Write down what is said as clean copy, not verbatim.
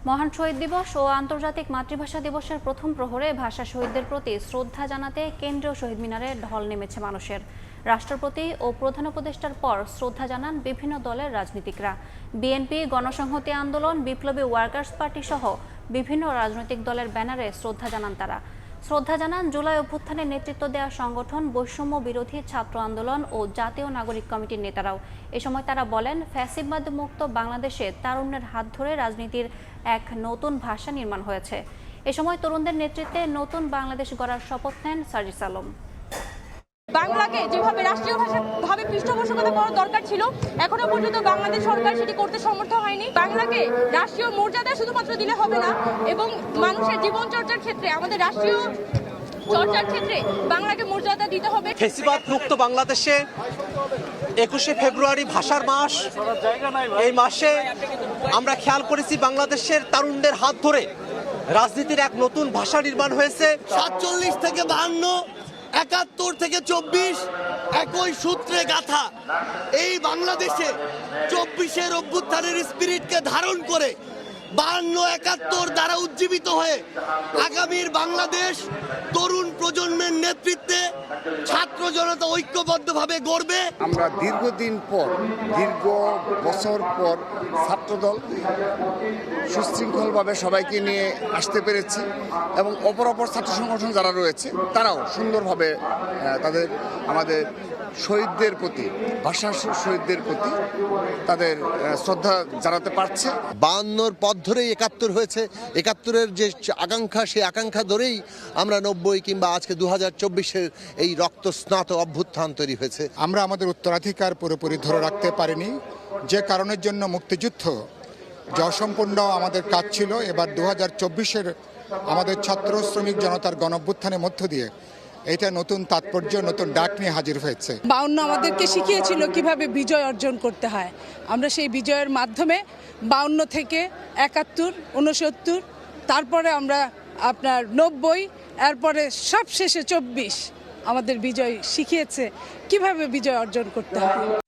মহান শহীদ দিবস ও আন্তর্জাতিক মাতৃভাষা দিবসের প্রথম প্রহরে ভাষা শহীদদের প্রতি শ্রদ্ধা জানাতে কেন্দ্রীয় শহীদ মিনারে ঢল নেমেছে মানুষের। রাষ্ট্রপতি ও প্রধান উপদেষ্টার পর শ্রদ্ধা জানান বিভিন্ন দলের রাজনীতিকরা। বিএনপি, গণসংহতি আন্দোলন, বিপ্লবী ওয়ার্কার্স পার্টি সহ বিভিন্ন রাজনৈতিক দলের ব্যানারে শ্রদ্ধা জানান তারা। শ্রদ্ধা জানান জুলাই অভ্যুত্থানে নেতৃত্ব দেওয়া সংগঠন বৈষম্য বিরোধী ছাত্র আন্দোলন ও জাতীয় নাগরিক কমিটির নেতারাও। এ সময় তারা বলেন, ফ্যাসিবাদ মুক্ত বাংলাদেশে তারুণ্যের হাত ধরে রাজনীতির এক নতুন ভাষা নির্মাণ হয়েছে। এ সময় তরুণদের নেতৃত্বে নতুন বাংলাদেশ গড়ার শপথ নেন সার্জিস আলম। বাংলাকে যেভাবে রাষ্ট্রীয় ভাবে পৃষ্ঠপোষকতা করার দরকার ছিল, এখনো পর্যন্ত বাংলাদেশ সরকার সেটি করতে সমর্থ হয়নি। বাংলাকে রাষ্ট্রীয় মর্যাদা শুধুমাত্র দিলে হবে না, এবং মানুষের জীবন চর্চার ক্ষেত্রে, আমাদের রাষ্ট্রীয় চর্চার ক্ষেত্রে বাংলাকে মর্যাদা দিতে হবে। ফ্যাসিবাদ মুক্ত বাংলাদেশে 21শে ফেব্রুয়ারি ভাষার মাস। এই মাসে আমরা খেয়াল করেছি বাংলাদেশের তারুণদের হাত ধরে রাজনীতির এক নতুন ভাষা নির্মাণ হয়েছে। 47 থেকে 52, 71 থেকে 24 একই সূত্রে গাথা এই বাংলাদেশে 24-এর অভ্যুত্থানের স্পিরিটকে ধারণ করে 52-71 দ্বারা উজ্জীবিত হয়ে আগামীর বাংলাদেশ তরুণ প্রজন্মের নেতৃত্বে ছাত্র জনতা ঐক্যবদ্ধভাবে গড়বে। আমরা দীর্ঘদিন পর, দীর্ঘ বছর পর ছাত্রদল সুশৃঙ্খলভাবে সবাইকে নিয়ে আসতে পেরেছি, এবং অপর ছাত্র সংগঠন যারা রয়েছে তারাও সুন্দরভাবে আমাদের শহীদদের প্রতি, ভাষা শহীদদের প্রতি তাদের শ্রদ্ধা জানাতে পারছে। 52-র পথ ধরেই 71 হয়েছে। 71-এর যে আকাঙ্ক্ষা, সেই আকাঙ্ক্ষা ধরেই আমরা 90 কিংবা আজকে 2024-এর এই রক্তস্নাত অভ্যুত্থান তৈরি হয়েছে। আমরা আমাদের উত্তরাধিকার পুরোপুরি ধরে রাখতে পারিনি, যে কারণের জন্য মুক্তিযুদ্ধ যে অসম্পূর্ণ আমাদের কাজ ছিল, এবার 2024-এর আমাদের ছাত্র শ্রমিক জনতার গণঅভ্যুত্থানের মধ্য দিয়ে এটা নতুন তাৎপর্য, নতুন ডাক নিয়ে হাজির হয়েছে। 52 আমাদেরকে শিখিয়েছিল কিভাবে বিজয় অর্জন করতে হয়। আমরা সেই বিজয়ের মাধ্যমে 52 থেকে 71, 69, তারপরে আমরা 90, এরপরে সব শেষে 24 আমাদের বিজয় শিখিয়েছে কিভাবে বিজয় অর্জন করতে হয়।